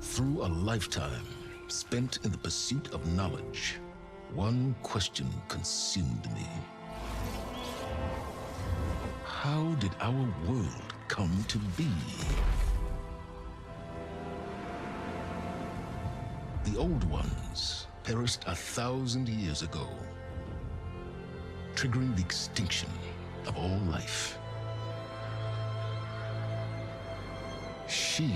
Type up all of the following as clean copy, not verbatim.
Through a lifetime spent in the pursuit of knowledge, one question consumed me. How did our world come to be? The old ones perished 1,000 years ago, triggering the extinction of all life. She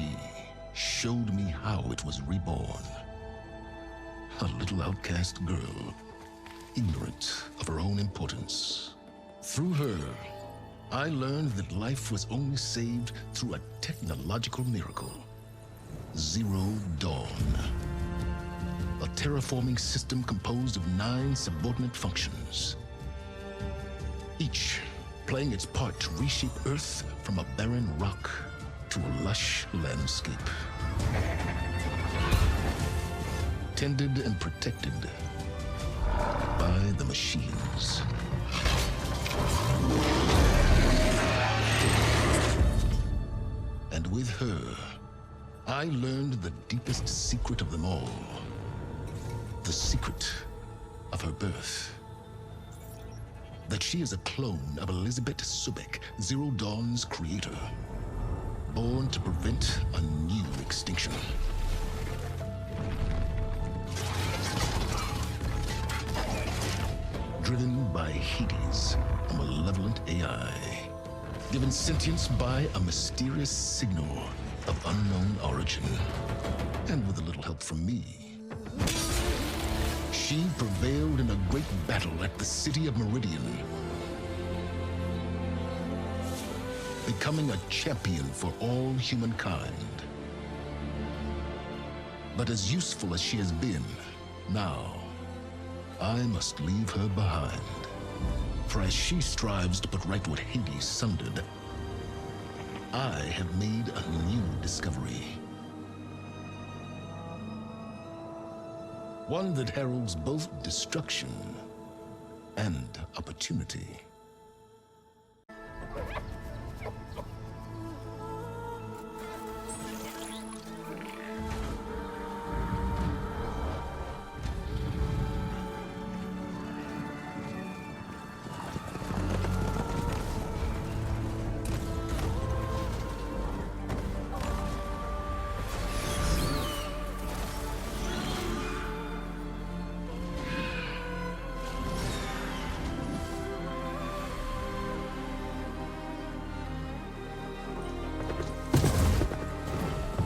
showed me how it was reborn. A little outcast girl, ignorant of her own importance. Through her, I learned that life was only saved through a technological miracle. Zero Dawn. A terraforming system composed of 9 subordinate functions, each playing its part to reshape Earth from a barren rock to a lush landscape. Tended and protected by the machines. And with her, I learned the deepest secret of them all. The secret of her birth. That she is a clone of Elizabeth Subek, Zero Dawn's creator. Born to prevent a new extinction. Driven by Hades, a malevolent AI. Given sentience by a mysterious signal of unknown origin. And with a little help from me. She prevailed in a great battle at the city of Meridian. Becoming a champion for all humankind. But as useful as she has been, now, I must leave her behind. For as she strives to put right what Hades sundered, I have made a new discovery. One that heralds both destruction and opportunity.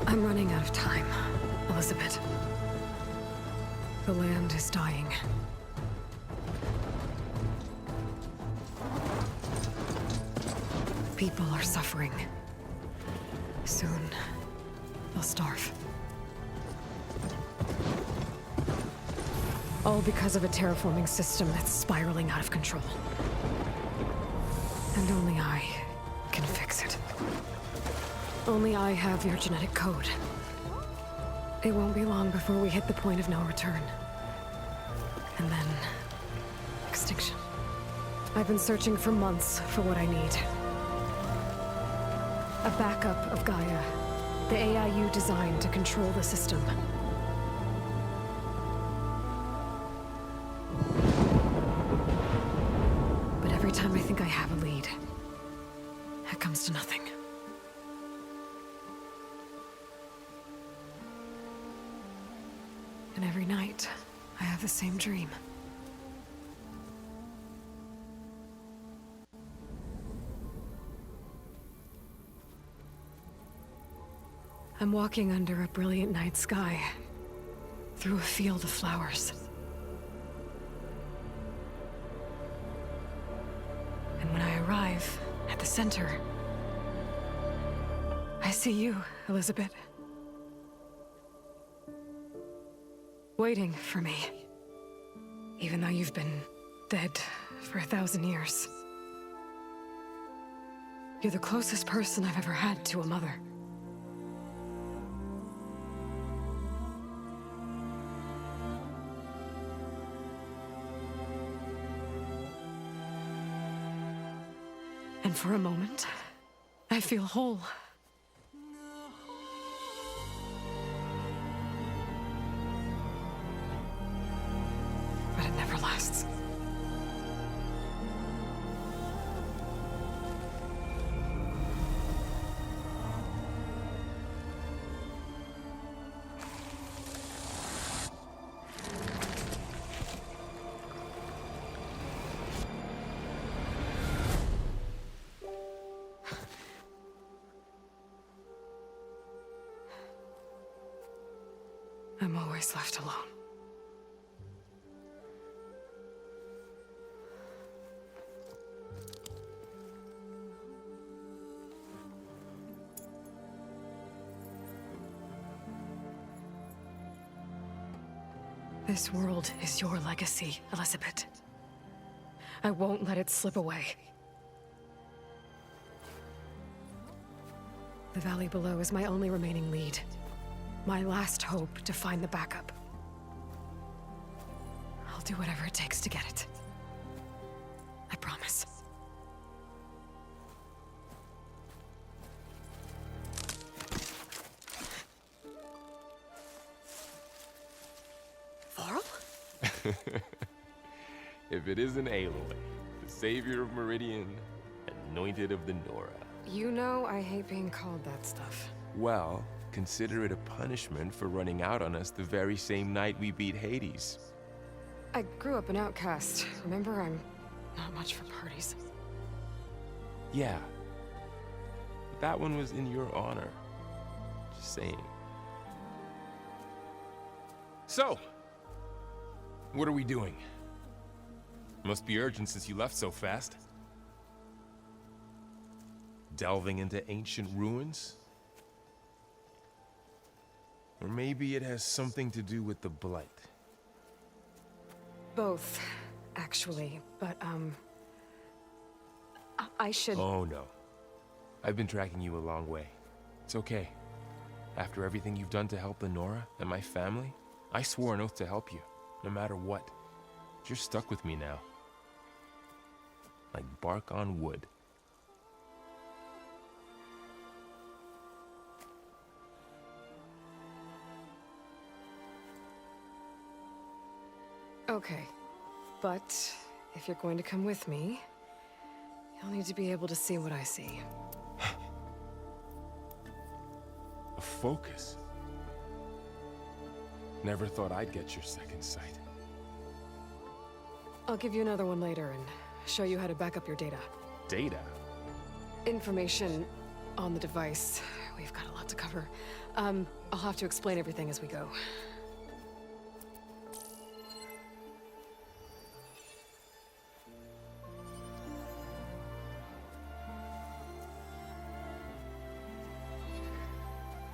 I'm running out of time, Elizabeth. The land is dying. People are suffering. Soon, they'll starve. All because of a terraforming system that's spiraling out of control. And only I can fix it. Only I have your genetic code. It won't be long before we hit the point of no return. And then... extinction. I've been searching for months for what I need. A backup of Gaia. The AI you designed to control the system. But every time I think I have a lead, it comes to nothing. And every night, I have the same dream. I'm walking under a brilliant night sky, through a field of flowers. And when I arrive at the center, I see you, Elizabeth. Waiting for me. Even though you've been dead for 1,000 years. You're the closest person I've ever had to a mother. And for a moment, I feel whole. I'm always left alone. This world is your legacy, Elizabeth. I won't let it slip away. The valley below is my only remaining lead. My last hope to find the backup. I'll do whatever it takes to get it. I promise. Varl? If it isn't Aloy, the savior of Meridian, anointed of the Nora. You know I hate being called that stuff. Well, consider it a punishment for running out on us the very same night we beat Hades. I grew up an outcast. Remember, I'm not much for parties. Yeah. But that one was in your honor. Just saying. So, what are we doing? Must be urgent since you left so fast. Delving into ancient ruins? Or maybe it has something to do with the Blight. Both, actually, but, I should... Oh, no. I've been tracking you a long way. It's okay. After everything you've done to help the Nora and my family, I swore an oath to help you, no matter what. You're stuck with me now. Like bark on wood. Okay, but if you're going to come with me, you'll need to be able to see what I see. A focus? Never thought I'd get your second sight. I'll give you another one later and show you how to back up your data. Data? Information on the device. We've got a lot to cover. I'll have to explain everything as we go.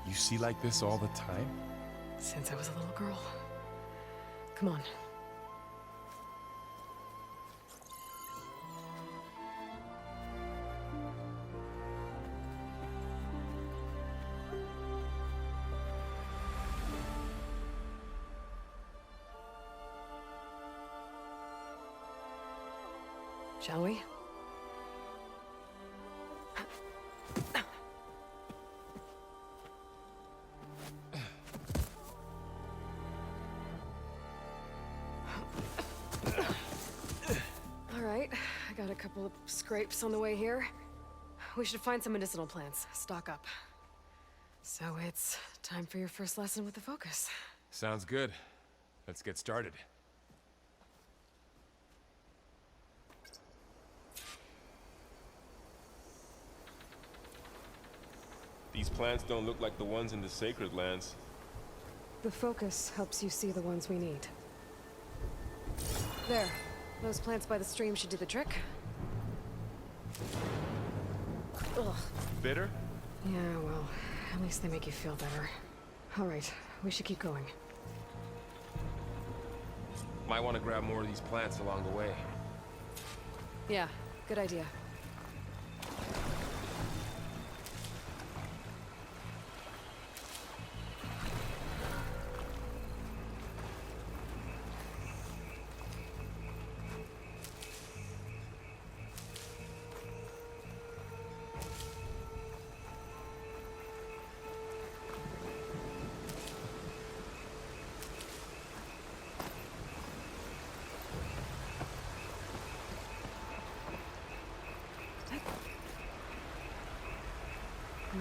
You see like this all the time? Since I was a little girl. Come on. Shall we? All right, I got a couple of scrapes on the way here. We should find some medicinal plants, stock up. So it's time for your first lesson with the focus. Sounds good. Let's get started. These plants don't look like the ones in the Sacred Lands. The focus helps you see the ones we need. There. Those plants by the stream should do the trick. Ugh. Bitter? Yeah, well, at least they make you feel better. All right, we should keep going. Might want to grab more of these plants along the way. Yeah, good idea.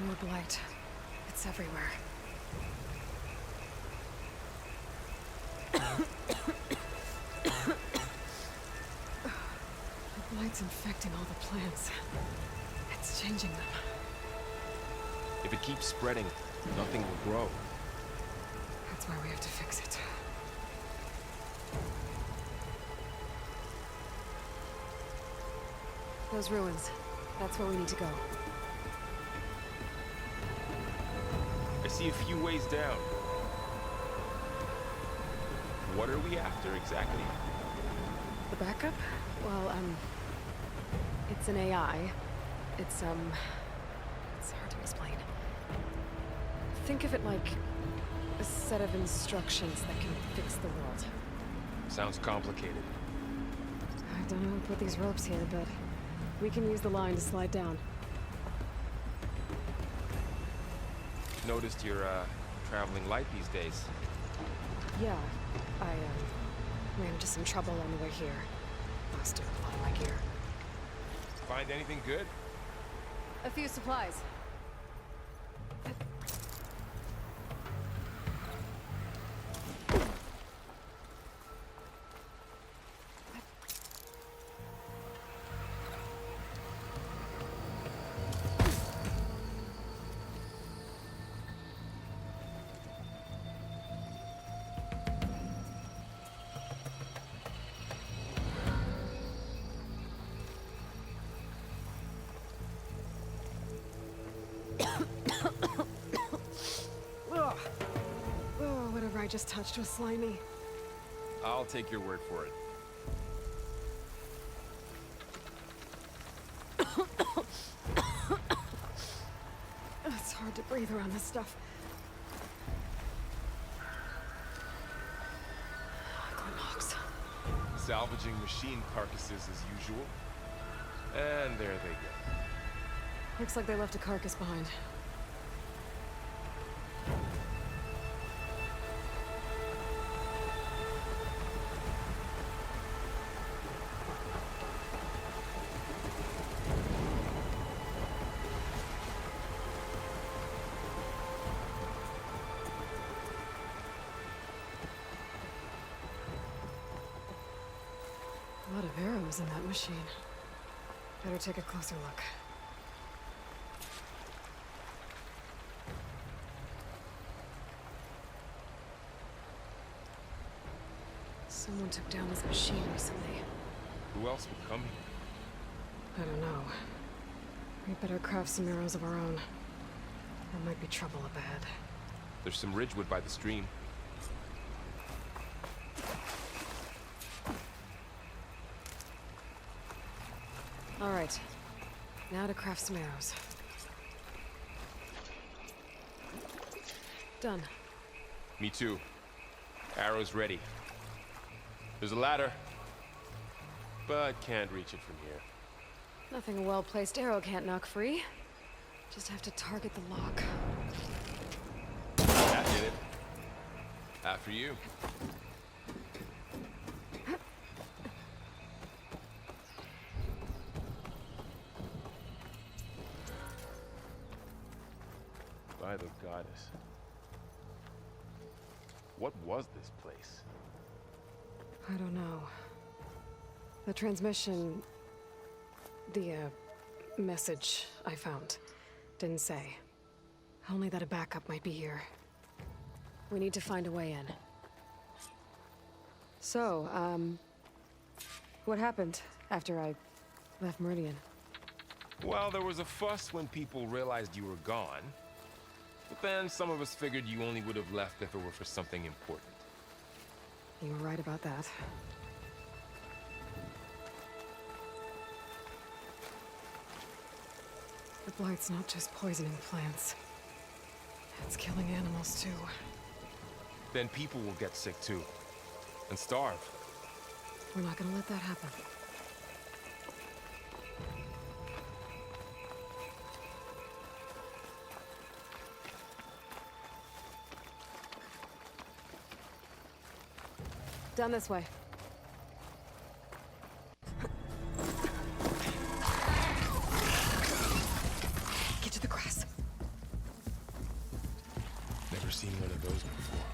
More blight. It's everywhere. The blight's infecting all the plants. It's changing them. If it keeps spreading, nothing will grow. That's where we have to fix it. Those ruins. That's where we need to go. I see a few ways down. What are we after exactly? The backup? Well, it's an AI. It's hard to explain. Think of it like a set of instructions that can fix the world. Sounds complicated. I don't know who put these ropes here, but we can use the line to slide down. Noticed you're, traveling light these days. Yeah, I, ran into some trouble on the way here. Lost a lot of my gear. Find anything good? A few supplies. Oh, whatever I just touched was slimy. I'll take your word for it. It's hard to breathe around this stuff. Knox. Salvaging machine carcasses as usual. And there they go. Looks like they left a carcass behind. A lot of arrows in that machine. Better take a closer look. Someone took down this machine recently. Who else would come here? I don't know. We better craft some arrows of our own. There might be trouble up ahead. There's some ridgewood by the stream. All right. Now to craft some arrows. Done. Me too. Arrows ready. There's a ladder, but can't reach it from here. Nothing a well-placed arrow can't knock free. Just have to target the lock. That did it. After you. By the goddess. What was this place? I don't know. The transmission... The, message I found didn't say. Only that a backup might be here. We need to find a way in. So, what happened after I left Meridian? Well, there was a fuss when people realized you were gone. But then some of us figured you only would have left if it were for something important. You were right about that. The blight's not just poisoning plants. It's killing animals, too. Then people will get sick too. And starve. We're not gonna let that happen. Down this way. Get to the grass. Never seen one of those before.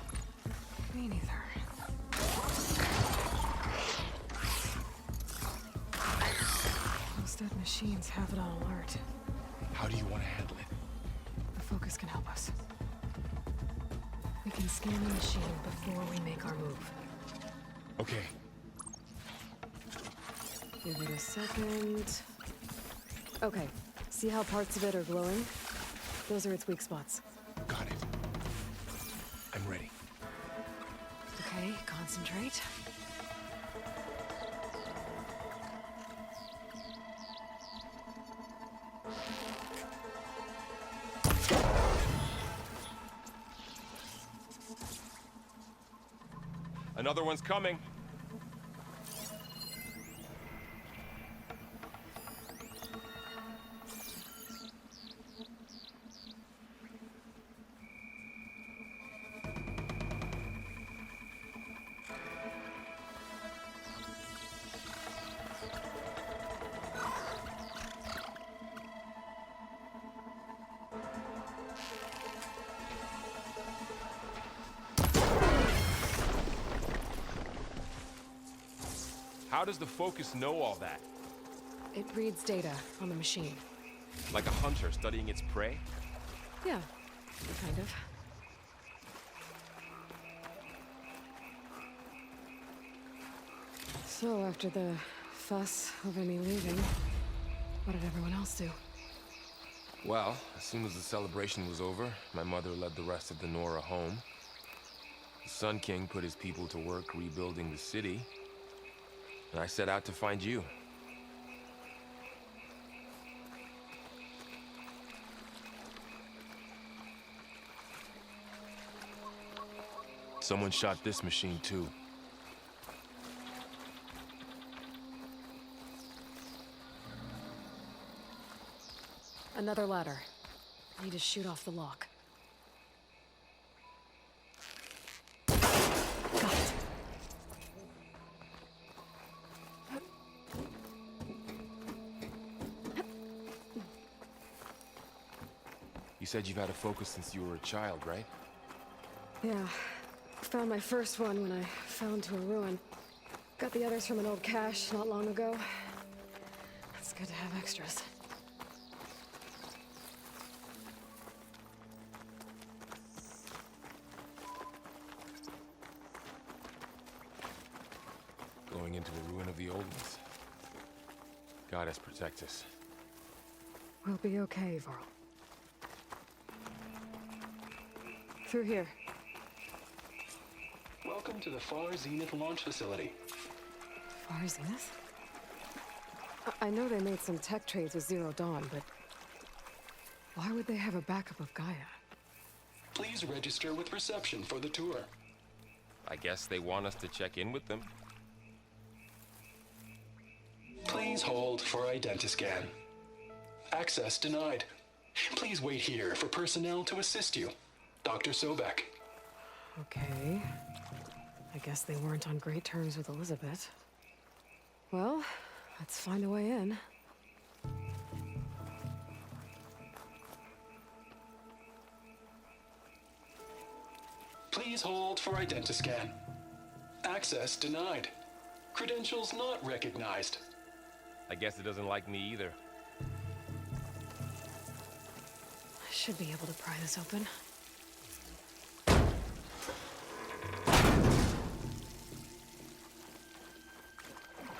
Me neither. Those dead machines have it on alert. How do you want to handle it? The focus can help us. We We can scan the machine before we make our move. Okay. Give it a second. Okay, see how parts of it are glowing? Those are its weak spots. Got it. I'm ready. Okay, concentrate. Another one's coming. How does the Focus know all that? It reads data on the machine. Like a hunter studying its prey? Yeah, kind of. So, after the fuss over me leaving, what did everyone else do? Well, as soon as the celebration was over, my mother led the rest of the Nora home. The Sun King put his people to work rebuilding the city, and I set out to find you. Someone shot this machine too. Another ladder. I need to shoot off the lock. Got it. You said you've had a Focus since you were a child, right? Yeah. Found my first one when I fell into a ruin. Got the others from an old cache not long ago. It's good to have extras. Going into a ruin of the old ones. Goddess protect us. We'll be okay, Varl. Through here. Welcome to the Far Zenith launch facility. Far Zenith? I know they made some tech trades with Zero Dawn, but why would they have a backup of Gaia? Please register with reception for the tour. I guess they want us to check in with them. Please hold for identiscan. Access denied. Please wait here for personnel to assist you. Dr. Sobek. Okay. I guess they weren't on great terms with Elizabeth. Well, let's find a way in. Please hold for identiscan. Access denied. Credentials not recognized. I guess it doesn't like me either. I should be able to pry this open.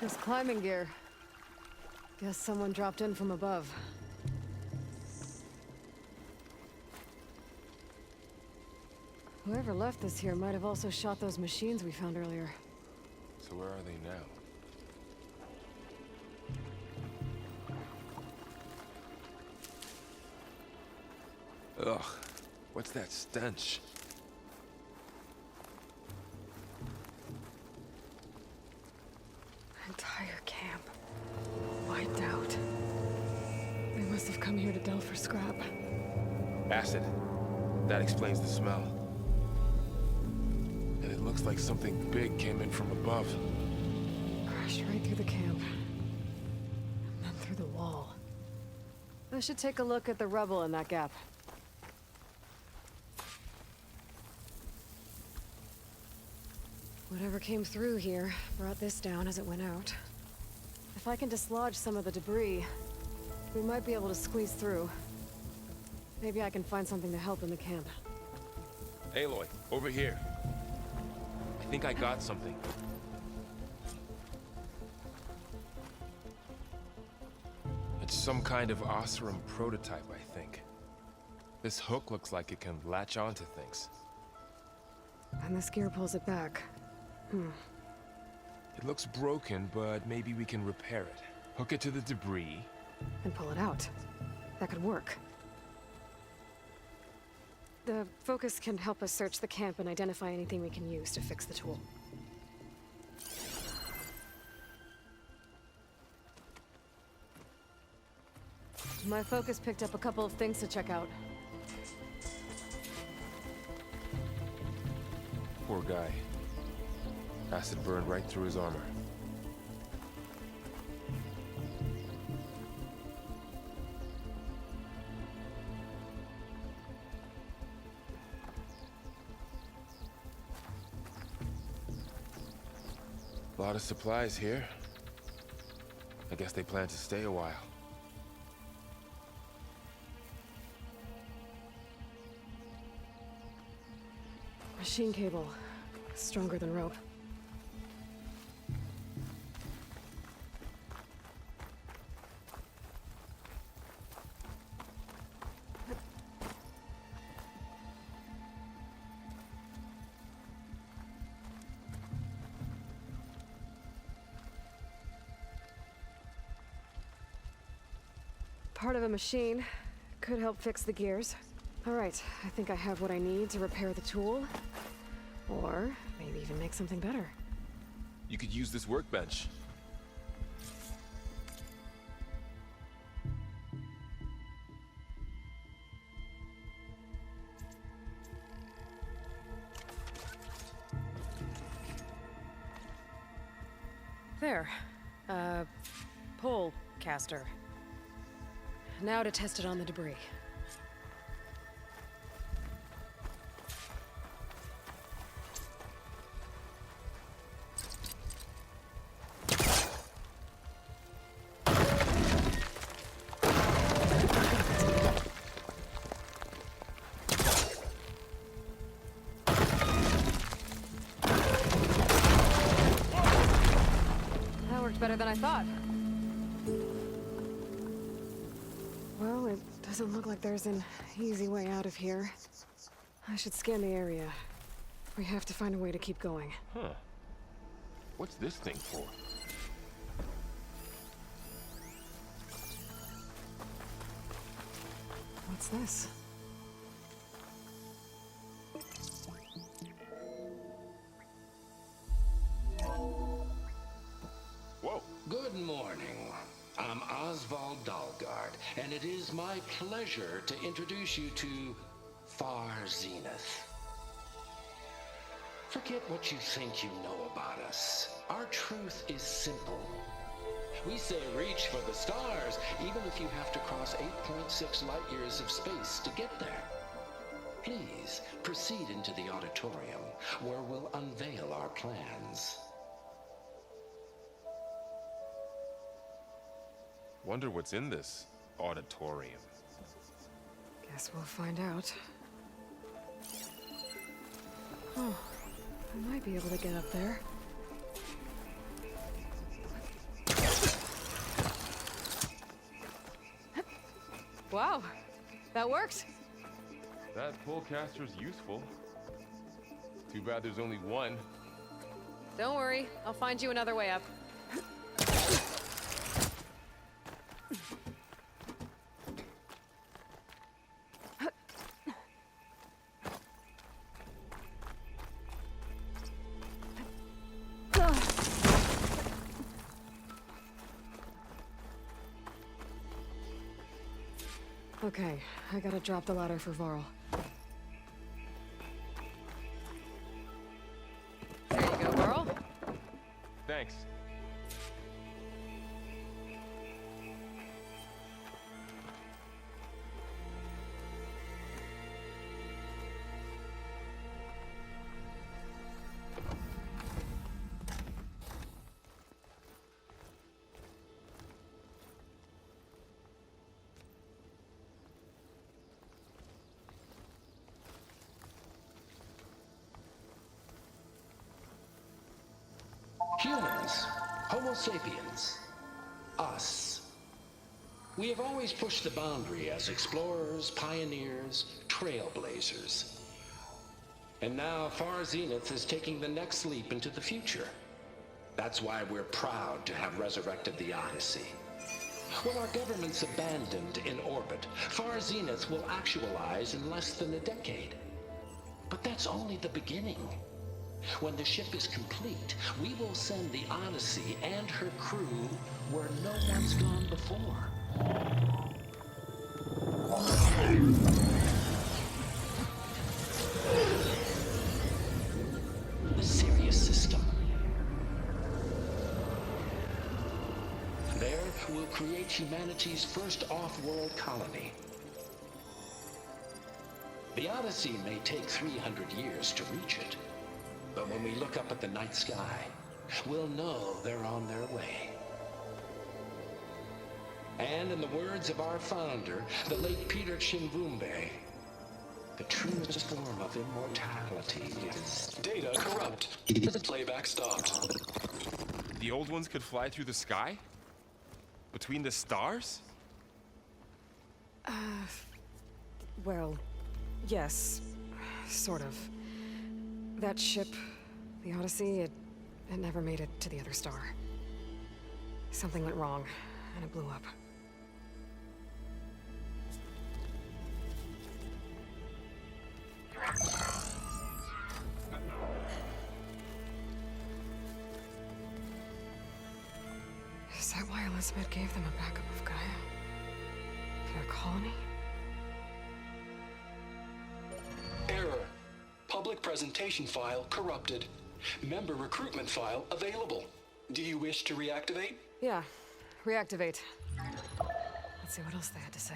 This climbing gear. Guess someone dropped in from above. Whoever left this here might have also shot those machines we found earlier. So where are they now? Ugh, what's that stench? Entire camp. Wiped out. They must have come here to delve for scrap. Acid. That explains the smell. And it looks like something big came in from above. Crashed right through the camp. And then through the wall. I should take a look at the rubble in that gap. Whatever came through here brought this down as it went out. If I can dislodge some of the debris, we might be able to squeeze through. Maybe I can find something to help in the camp. Aloy, over here. I think I got something. It's some kind of Oseram prototype, I think. This hook looks like it can latch onto things. And this gear pulls it back. It looks broken, but maybe we can repair it. Hook it to the debris. And pull it out. That could work. The focus can help us search the camp and identify anything we can use to fix the tool. My focus picked up a couple of things to check out. Poor guy. Acid burned right through his armor. A lot of supplies here. I guess they plan to stay a while. Machine cable. Stronger than rope. Part of a machine. Could help fix the gears. All right, I think I have what I need to repair the tool. Or maybe even make something better. You could use this workbench. There. Pole caster. Now to test it on the debris. That worked better than I thought. Well, it doesn't look like there's an easy way out of here. I should scan the area. We have to find a way to keep going. Huh. What's this thing for? What's this? Whoa! Good morning. I'm Oswald Dalgard, and it is my pleasure to introduce you to Far Zenith. Forget what you think you know about us. Our truth is simple. We say reach for the stars, even if you have to cross 8.6 light years of space to get there. Please proceed into the auditorium, where we'll unveil our plans. Wonder what's in this auditorium. Guess we'll find out. Oh, I might be able to get up there. Wow, that worked. That pullcaster's useful. Too bad there's only one. Don't worry, I'll find you another way up. Okay, I gotta drop the ladder for Varl. There you go, Varl. Thanks. Humans, Homo sapiens, us. We have always pushed the boundary as explorers, pioneers, trailblazers. And now Far Zenith is taking the next leap into the future. That's why we're proud to have resurrected the Odyssey. When our government's abandoned in orbit, Far Zenith will actualize in less than a decade. But that's only the beginning. When the ship is complete, we will send the Odyssey and her crew where no one's gone before. The Sirius system. There, we'll create humanity's first off-world colony. The Odyssey may take 300 years to reach it, but when we look up at the night sky, we'll know they're on their way. And in the words of our founder, the late Peter Chimvumbe, the truest form of immortality is... Data corrupt. Playback stopped. The old ones could fly through the sky? Between the stars? Well, yes. Sort of. That ship, the Odyssey, it never made it to the other star. Something went wrong, and it blew up. Is that why Elizabeth gave them a backup of Gaia? For their colony? Error. Public presentation file corrupted. Member recruitment file available. Do you wish to reactivate? Yeah, reactivate. Let's see what else they had to say.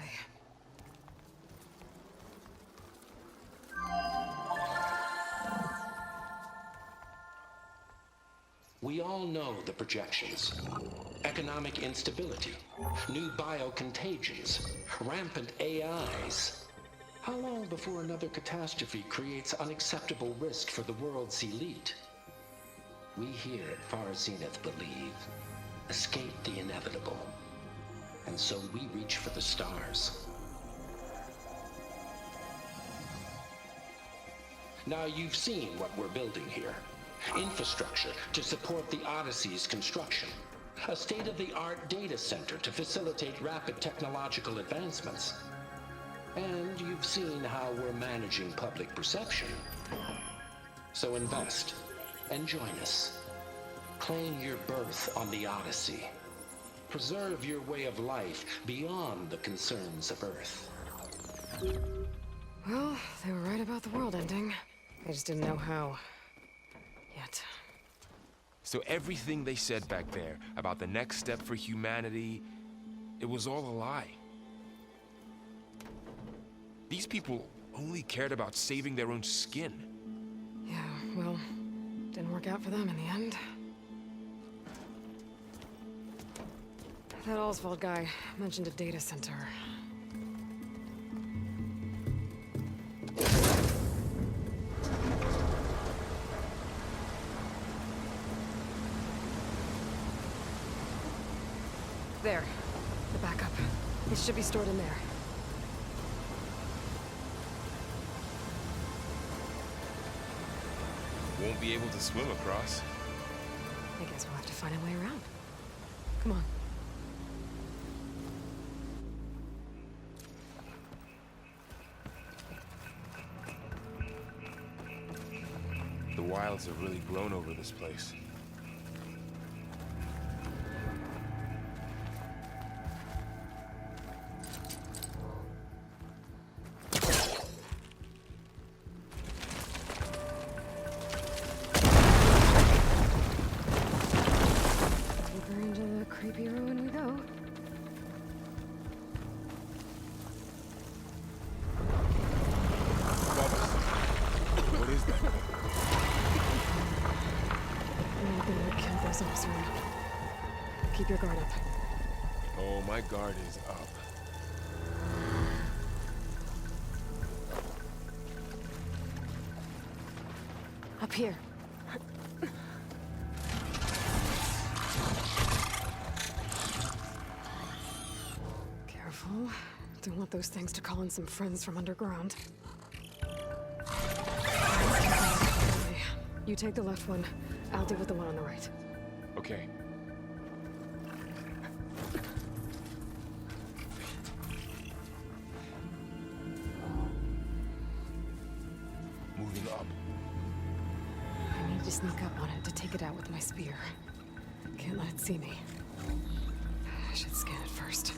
We all know the projections. Economic instability, new biocontagions, rampant AIs. How long before another catastrophe creates unacceptable risk for the world's elite? We here at Far Zenith believe, escape the inevitable. And so we reach for the stars. Now you've seen what we're building here. Infrastructure to support the Odyssey's construction. A state-of-the-art data center to facilitate rapid technological advancements. And you've seen how we're managing public perception. So invest and join us. Claim your berth on the Odyssey. Preserve your way of life beyond the concerns of Earth. Well, they were right about the world ending. They just didn't know how. Yet. So everything they said back there about the next step for humanity, it was all a lie. These people only cared about saving their own skin. Yeah, well, didn't work out for them in the end. That Oswald guy mentioned a data center. There. The backup. It should be stored in there. Won't be able to swim across. I guess we'll have to find a way around. Come on. The wilds have really grown over this place. Deeper into the creepy ruin we go. What is that? Nothing would kill those ops around. Keep your guard up. Oh, my guard is up. Up here. Don't want those things to call in some friends from underground. You take the left one. I'll deal with the one on the right. Okay. Moving up. I need to sneak up on it to take it out with my spear. Can't let it see me. I should scan it first.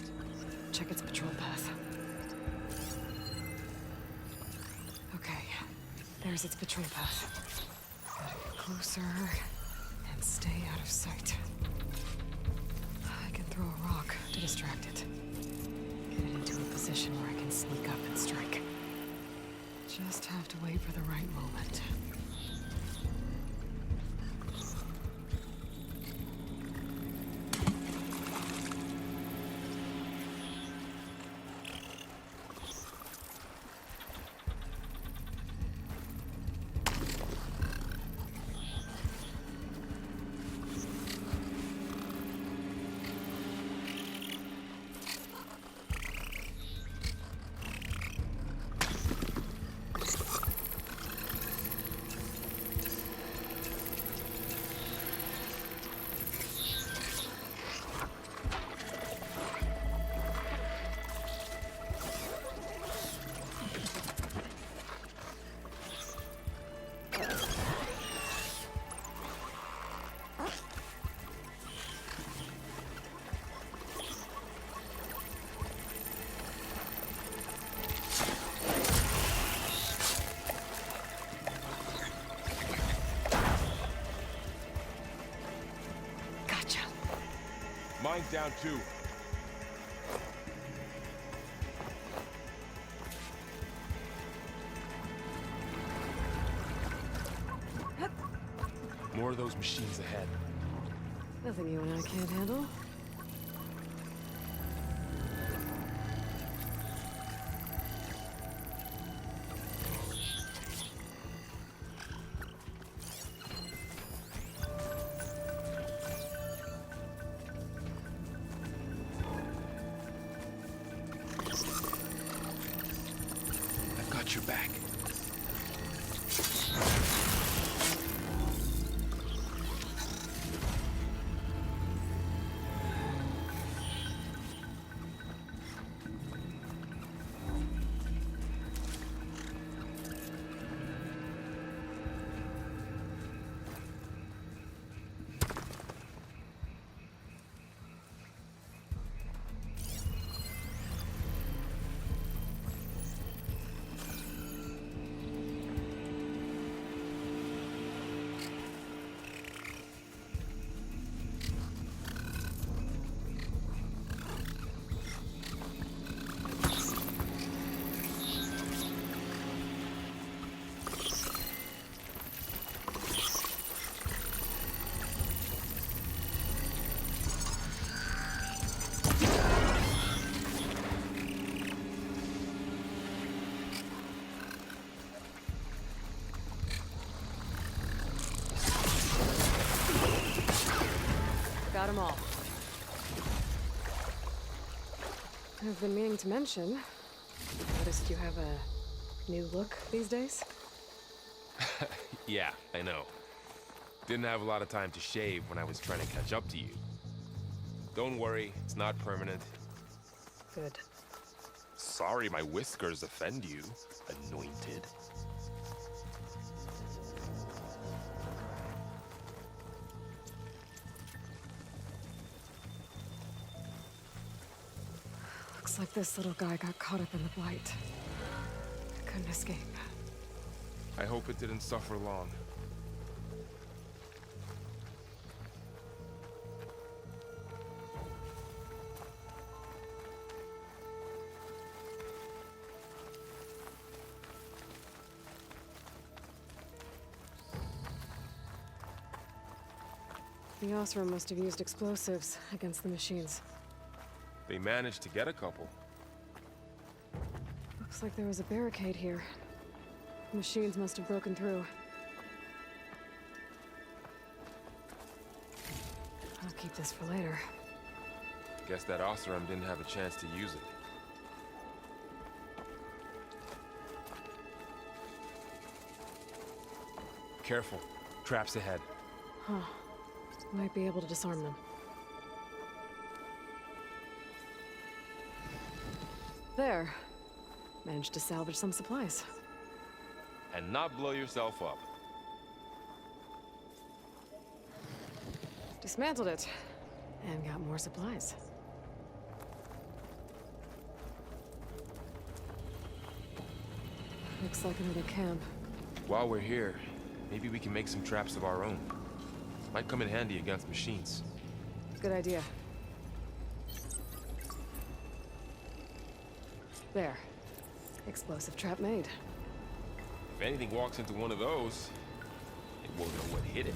Check its patrol path. Okay, there's its patrol path. Gotta get closer and stay out of sight. I can throw a rock to distract it. Get it into a position where I can sneak up and strike. Just have to wait for the right moment. Mine's down too. More of those machines ahead. Nothing you and I can't handle. I've got your back. Got them all. I've been meaning to mention. Noticed you have a new look these days? Yeah, I know. Didn't have a lot of time to shave when I was trying to catch up to you. Don't worry, it's not permanent. Good. Sorry my whiskers offend you, anointed. Looks like this little guy got caught up in the blight. Couldn't escape. I hope it didn't suffer long. The Osram must have used explosives against the machines. They managed to get a couple. Looks like there was a barricade here. The machines must have broken through. I'll keep this for later. Guess that Osram didn't have a chance to use it. Careful. Traps ahead. Huh. Might be able to disarm them. There. Managed to salvage some supplies. And not blow yourself up. Dismantled it. And got more supplies. Looks like another camp. While we're here, maybe we can make some traps of our own. Might come in handy against machines. Good idea. There. Explosive trap made. If anything walks into one of those, it won't know what hit it.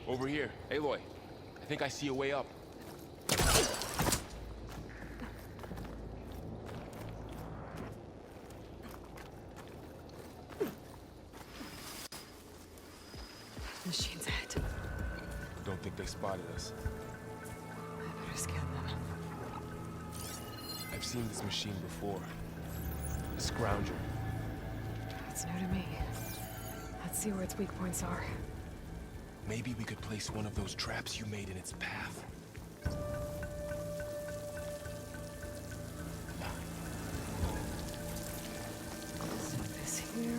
Over here. Aloy, I think I see a way up. Machine's ahead. I don't think they spotted us. I better scan them. I've seen this machine before. A scrounger. It's new to me. Let's see where its weak points are. Maybe we could place one of those traps you made in its path. Set this here.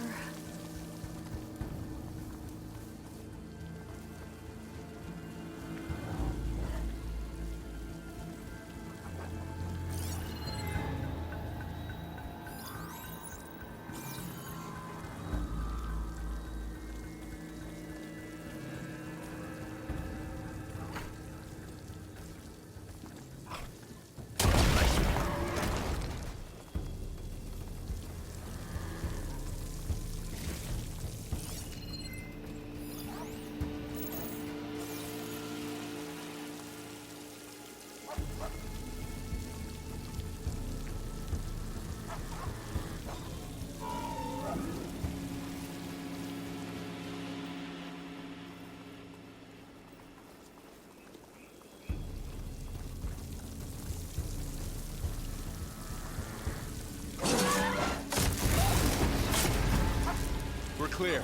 We're clear.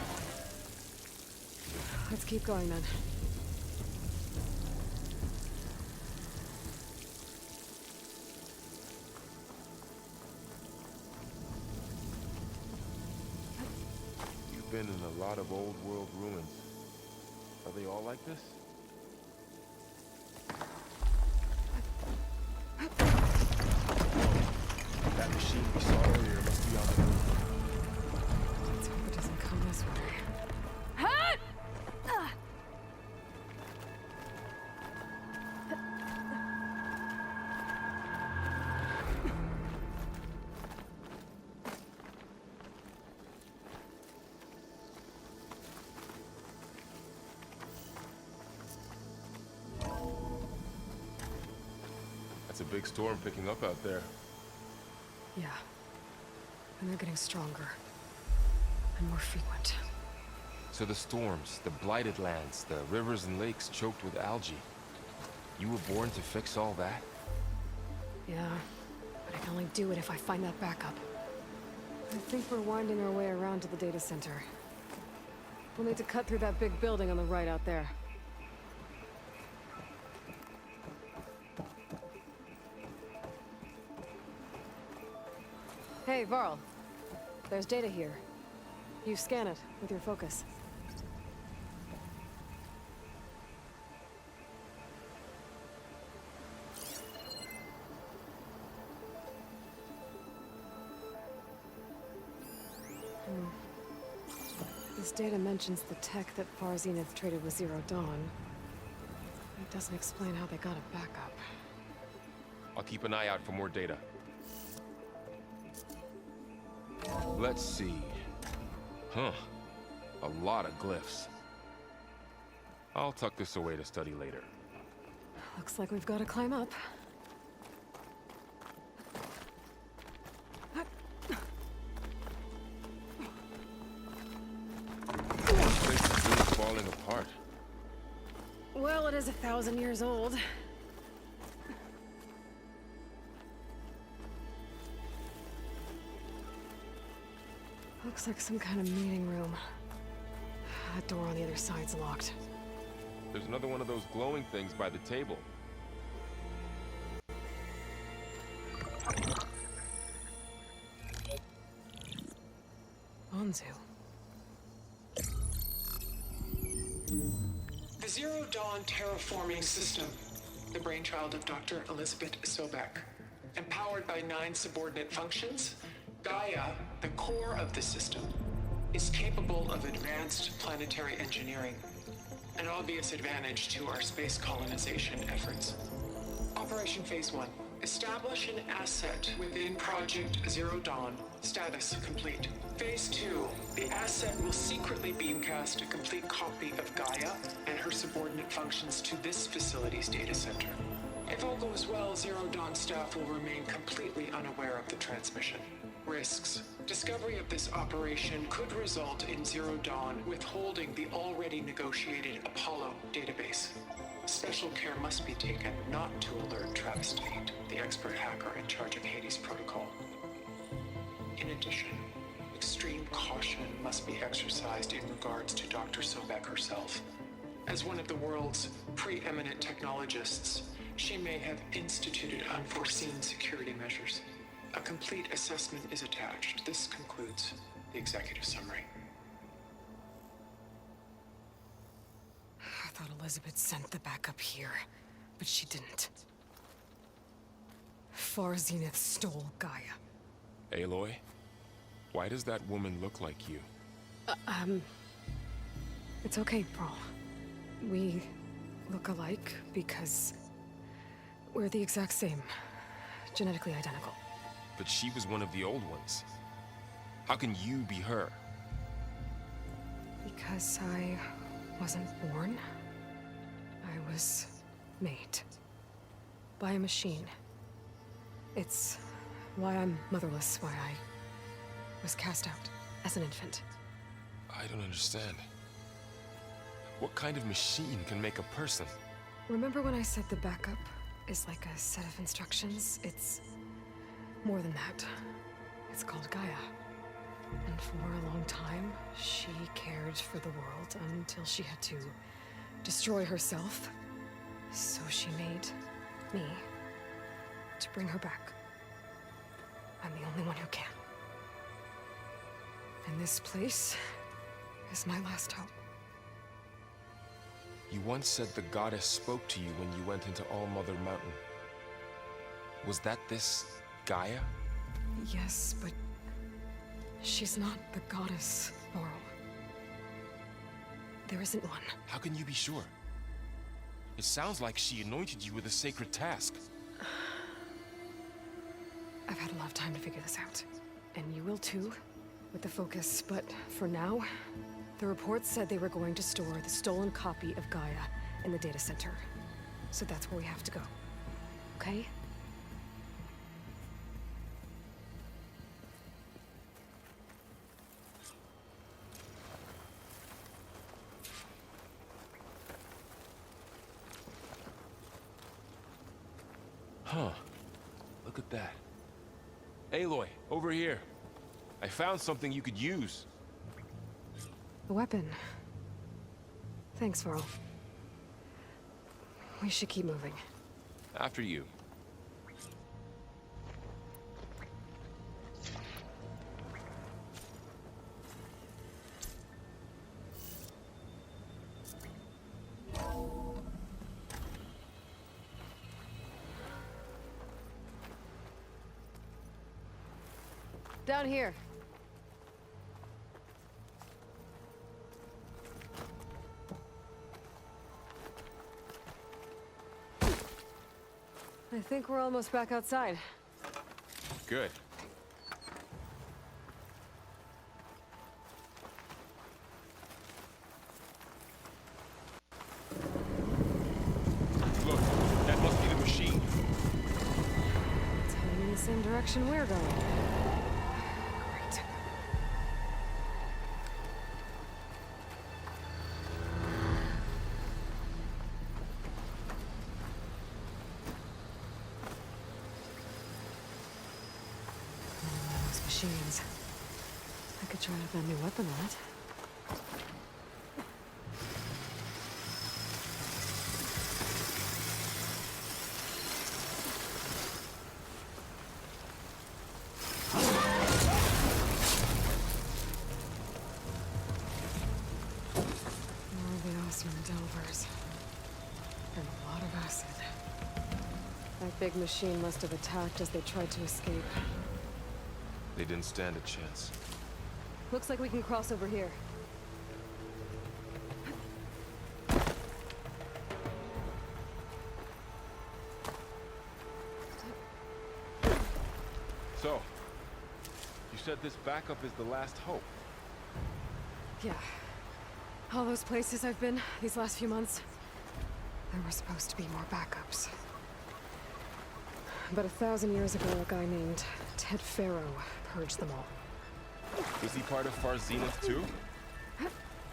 Let's keep going then. You've been in a lot of old world ruins. Are they all like this? That machine we saw earlier must be on the move. Let's hope it doesn't come this way. That's a big storm picking up out there. Yeah. And they're getting stronger. And more frequent. So the storms, the blighted lands, the rivers and lakes choked with algae. You were born to fix all that? Yeah. But I can only do it if I find that backup. I think we're winding our way around to the data center. We'll need to cut through that big building on the right out there. Hey, Varl. There's data here. You scan it with your focus. This data mentions the tech that Far Zenith traded with Zero Dawn. It doesn't explain how they got it back up. I'll keep an eye out for more data. Let's see. Huh. A lot of glyphs. I'll tuck this away to study later. Looks like we've got to climb up. This place is really falling apart. Well, it is 1,000 years old. Looks like some kind of meeting room. That door on the other side's locked. There's another one of those glowing things by the table. Onzu. The Zero Dawn terraforming system, the brainchild of Dr. Elizabeth Sobek. Empowered by 9 subordinate functions, Gaia, the core of the system, is capable of advanced planetary engineering, an obvious advantage to our space colonization efforts. Operation Phase 1. Establish an asset within Project Zero Dawn. Status complete. Phase 2. The asset will secretly beamcast a complete copy of Gaia and her subordinate functions to this facility's data center. If all goes well, Zero Dawn staff will remain completely unaware of the transmission. Risks. Discovery of this operation could result in Zero Dawn withholding the already negotiated Apollo database. Special care must be taken not to alert Travis Tate, the expert hacker in charge of Hades Protocol. In addition, extreme caution must be exercised in regards to Dr. Sobek herself. As one of the world's preeminent technologists, she may have instituted unforeseen security measures. A complete assessment is attached. This concludes the executive summary. I thought Elizabeth sent the backup here, but she didn't. Zenith stole Gaia. Aloy, why does that woman look like you? It's okay, Pearl. We look alike because we're the exact same. Genetically identical. But she was one of the old ones. How can you be her? Because I wasn't born. I was made. By a machine. It's why I'm motherless, why I was cast out as an infant. I don't understand. What kind of machine can make a person? Remember when I said the backup is like a set of instructions? It's more than that. It's called Gaia. And for a long time, she cared for the world until she had to destroy herself. So she made me to bring her back. I'm the only one who can. And this place is my last hope. You once said the goddess spoke to you when you went into All-Mother Mountain. Was that this Gaia? Yes, but she's not the goddess, Laurel. There isn't one. How can you be sure? It sounds like she anointed you with a sacred task. I've had a lot of time to figure this out. And you will too, with the focus. But for now, the reports said they were going to store the stolen copy of Gaia in the data center. So that's where we have to go. Okay? Huh. Look at that. Aloy, over here. I found something you could use. A weapon. Thanks, Varl. We should keep moving. After you. Down here. I think we're almost back outside. Good. Look, that must be the machine. It's heading in the same direction we're going. Great. machines. I could try out that new weapon on it. More of the awesome Delvers. And a lot of acid. That big machine must have attacked as they tried to escape. They didn't stand a chance. Looks like we can cross over here. So, you said this backup is the last hope. Yeah. All those places I've been these last few months, there were supposed to be more backups. But 1,000 years ago, a guy named Ted Faro purged them all. Was he part of Zenith too?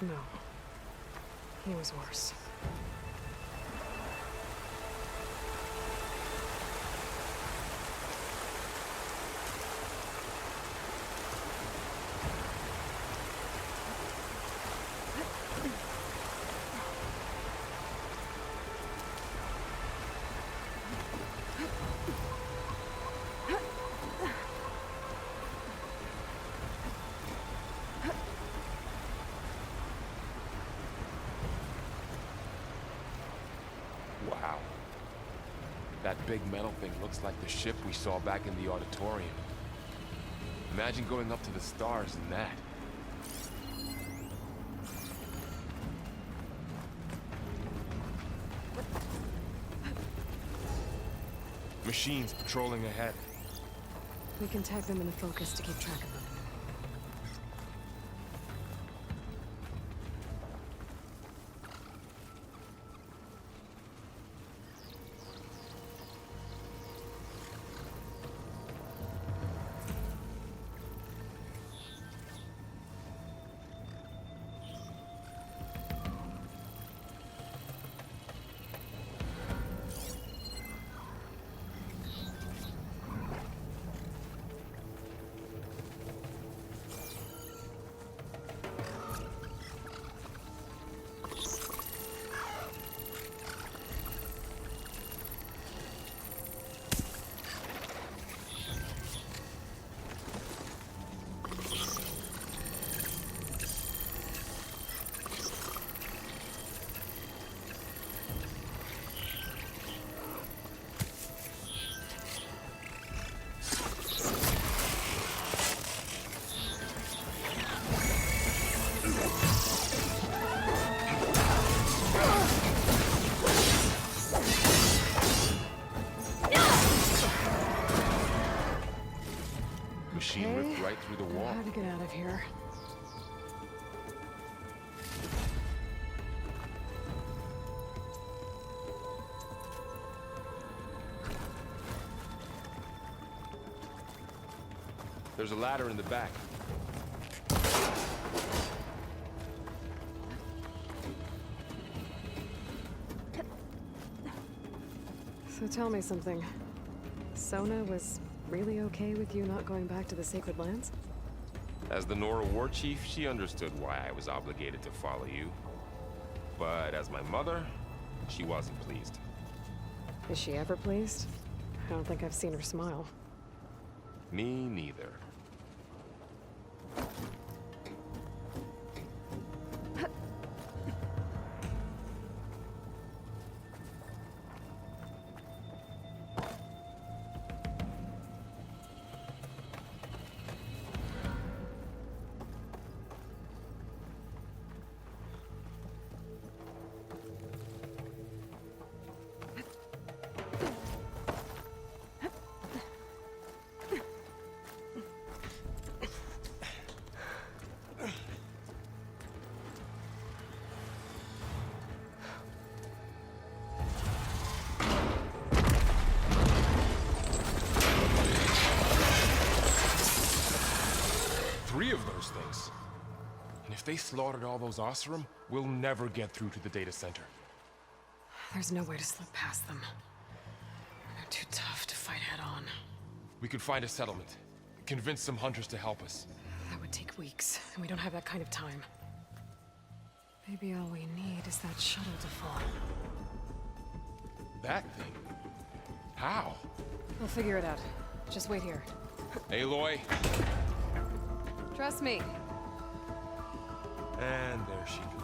No. He was worse. Wow. That big metal thing looks like the ship we saw back in the auditorium. Imagine going up to the stars in that. Machines patrolling ahead. We can tag them in the focus to keep track of them. Machine ripped right through the wall. How to get out of here? There's a ladder in the back. So tell me something. Sona was really okay with you not going back to the Sacred Lands? As the Nora war chief, she understood why I was obligated to follow you. But as my mother, she wasn't pleased. Is she ever pleased? I don't think I've seen her smile. Me neither. Three of those things. And if they slaughtered all those Oseram, we'll never get through to the data center. There's no way to slip past them. They're too tough to fight head on. We could find a settlement. convince some hunters to help us. That would take weeks, and we don't have that kind of time. Maybe all we need is that shuttle to fall. That thing? How? We'll figure it out. Just wait here. Aloy. Trust me. And there she goes.